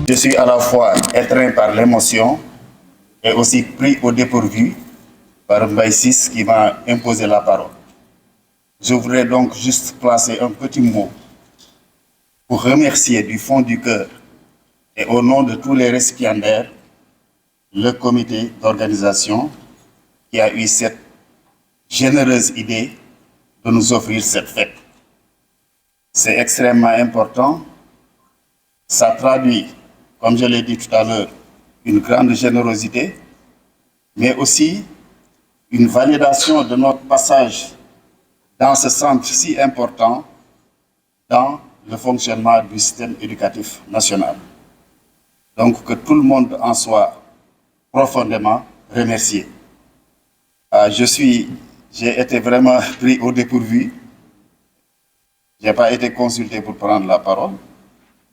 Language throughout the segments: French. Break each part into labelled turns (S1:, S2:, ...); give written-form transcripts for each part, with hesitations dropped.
S1: Je suis à la fois étreint par l'émotion et aussi pris au dépourvu par Mbaye Ciss qui m'a imposé la parole. Je voudrais donc juste placer un petit mot pour remercier du fond du cœur et au nom de tous les récipiendaires le comité d'organisation qui a eu cette généreuse idée de nous offrir cette fête. C'est extrêmement important. Ça traduit, comme je l'ai dit tout à l'heure, une grande générosité, mais aussi une validation de notre passage dans ce centre si important dans le fonctionnement du système éducatif national. Donc que tout le monde en soit profondément remercié. J'ai été vraiment pris au dépourvu. Je n'ai pas été consulté pour prendre la parole.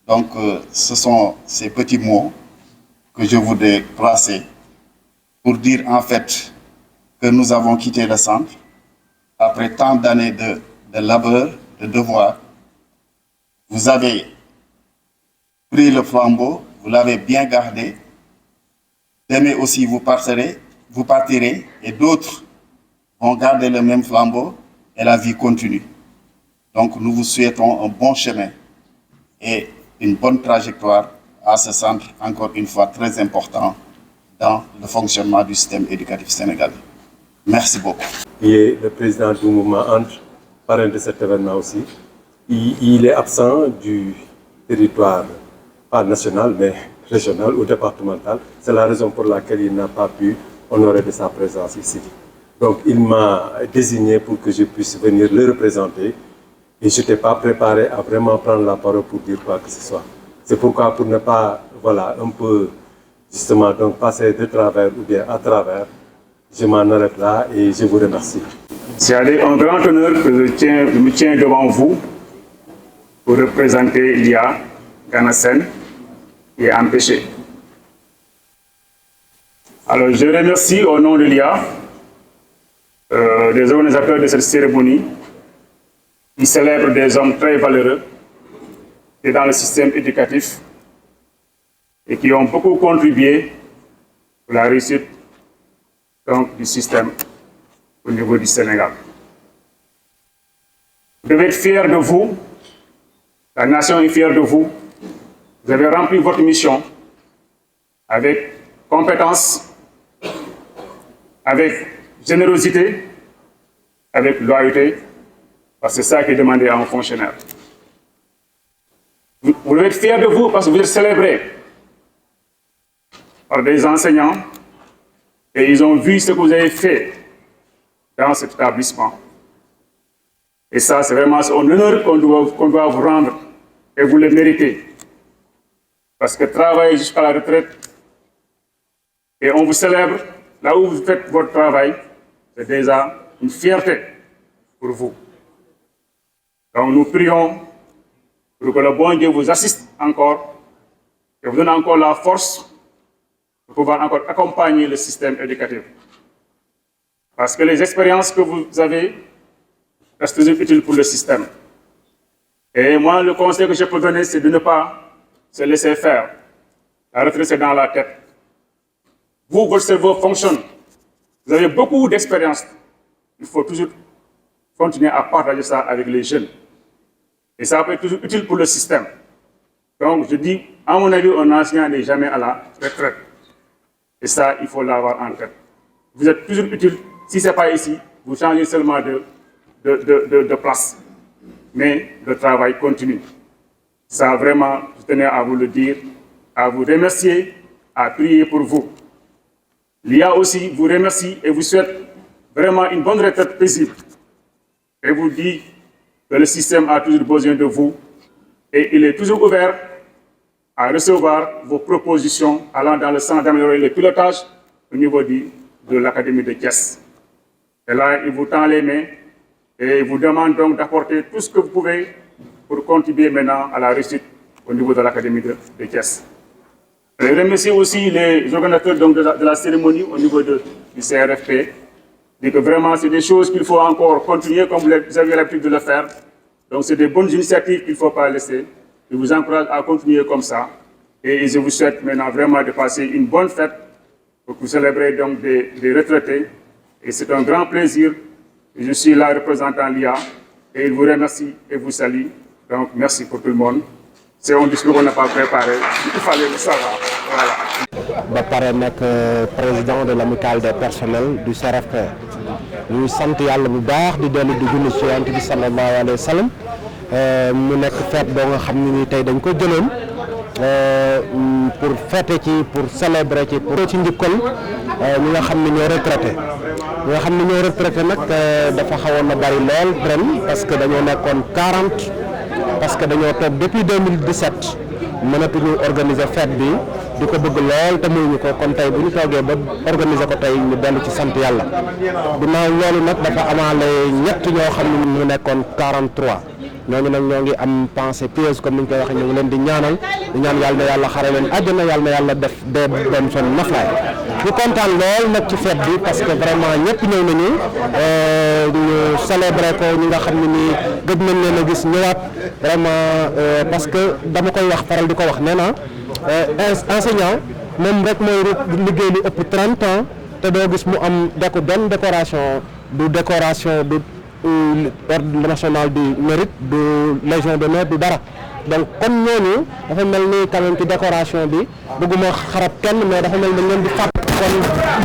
S1: Donc ce sont ces petits mots que je voudrais placer pour dire en fait que nous avons quitté le centre après tant d'années de labeur, de devoir. Vous avez pris le flambeau, vous l'avez bien gardé. Demain aussi vous partirez et d'autres vont garder le même flambeau et la vie continue. Donc nous vous souhaitons un bon chemin et une bonne trajectoire à ce centre, encore une fois très important dans le fonctionnement du système éducatif sénégalais. Merci beaucoup.
S2: Qui est le président du mouvement Entre, parrain de cet événement aussi. Il est absent du territoire, pas national, mais régional ou départemental. C'est la raison pour laquelle il n'a pas pu honorer de sa présence ici. Donc il m'a désigné pour que je puisse venir le représenter. Et je n'étais pas préparé à vraiment prendre la parole pour dire quoi que ce soit. C'est pourquoi, pour ne pas, un peu, justement, donc passer de travers ou bien à travers, je m'en arrête là et je vous remercie.
S3: C'est un grand honneur que je me tiens devant vous pour représenter l'IA Gana Sène qui est empêché. Alors, je remercie au nom de l'IA les organisateurs de cette cérémonie qui célèbrent des hommes très valeureux et dans le système éducatif et qui ont beaucoup contribué pour la réussite du système au niveau du Sénégal. Vous devez être fiers de vous, la nation est fière de vous. Vous avez rempli votre mission avec compétence, avec générosité, avec loyauté, parce que c'est ça qui est demandé à un fonctionnaire. Vous devez être fiers de vous parce que vous êtes célébrés par des enseignants et ils ont vu ce que vous avez fait dans cet établissement. Et ça, c'est vraiment un honneur qu'on doit vous rendre et vous le méritez. Parce que travailler jusqu'à la retraite et on vous célèbre là où vous faites votre travail, c'est déjà une fierté pour vous. Donc nous prions pour que le bon Dieu vous assiste encore et vous donne encore la force pour pouvoir encore accompagner le système éducatif. Parce que les expériences que vous avez restent toujours utiles pour le système. Et moi, le conseil que je peux donner, c'est de ne pas se laisser faire. La retraite, c'est dans la tête. Vous, votre cerveau fonctionne. Vous avez beaucoup d'expérience. Il faut toujours continuer à partager ça avec les jeunes. Et ça peut être toujours utile pour le système. Donc, je dis, à mon avis, un enseignant n'est jamais à la retraite. Et ça, il faut l'avoir en tête. Vous êtes toujours utile. Si ce n'est pas ici, vous changez seulement de place. Mais le travail continue. Ça, vraiment, je tenais à vous le dire, à vous remercier, à prier pour vous. L'IA aussi vous remercie et vous souhaite vraiment une bonne retraite paisible. Et vous dit que le système a toujours besoin de vous et il est toujours ouvert à recevoir vos propositions allant dans le sens d'améliorer le pilotage au niveau de l'Académie de Thiès. Et là, il vous tend les mains et il vous demande donc d'apporter tout ce que vous pouvez pour contribuer maintenant à la réussite au niveau de l'Académie de Thiès. Je remercie aussi les organisateurs donc, de la cérémonie au niveau du CRFP. Et que vraiment, c'est des choses qu'il faut encore continuer comme vous avez l'habitude de le faire. Donc, c'est des bonnes initiatives qu'il ne faut pas laisser. Je vous encourage à continuer comme ça. Et je vous souhaite maintenant vraiment de passer une bonne fête pour vous célébrer donc des retraités. Et c'est un grand plaisir. Je suis là représentant l'IA et il vous remercie et vous salue. Donc merci pour tout le monde. C'est un discours qu'on n'a pas préparé. Il fallait le savoir. Voilà.
S4: ba pare nekk président de l'amicale des personnels du CRFP ñuy sant yàlla bu baax di dellu di julli ci Yonent bi sallallahu alayhi wa sallam mu nekk fête boo nga xam ne ni tey dañ ko jëloon pour fêter ci pour célébrer ci pour ci njukkal ñi nga xam ne ñoo retraité ñi nga xam ne ñoo retraité nag dafa xawoon na bari lool ren parce que dañoo nekkoon 40 parce que dañoo toog depuis 2017 mënatuñu organiser fête bi di ko bëgg lool te mënuñu ko kon tey bu ñu toogee ba organiser ko tey ñu dellu ci sant yàlla ginnaaw loolu nag dafa amaale ñett ñoo xam ne ñu nekkoon 43 ñooñu nag ñoo ngi am pensée pieuse comme ni ñu koy waxee ñu ngi leen di ñaanal di ñaan yàlla na yàlla xare leen àjjana yàlla na yàlla def dee doon seen naflaay ñu kontaan lool nag ci fête bi parce que vraiment ñëpp ñëw nañu ñu célébrer ko ñi nga xam ne nii gëj nañ leen a gis ñëwaat vraiment parce que dama koy wax faral di ko wax nee naa enseignant moom rek mooy liggéey li ëpp 30 ans te doo gis mu am benn décoration du ordre national du mérite du légion d'honneur du dara donc comme ñooñu dafa mel ni quand même ci décoration bi bëgguma xarab kenn mais dafa mel ni dañ leen di fàtt kon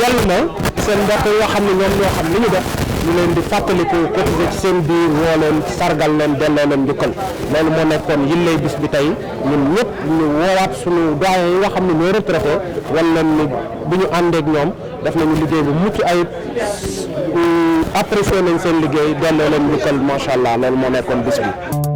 S4: yàlla na seen mbokk yoo xam ne ñoom ñoo xam li ñu def ñu leen di fàttaliku cotiser ci seen biir woo leen sargal leen delloo leen njukkal loolu moo nekkoon yillay bis bi tey ñun ñëpp ñu woowaat suñu doyen yi nga xam ne ñoo retraité wan leen ni bu ñu àndeek ñoom def nañu liggéey bu mucc ayib apprécié nañ seen liggéey delloo leen njukkal macha allah loolu moo nekkoon bis bi.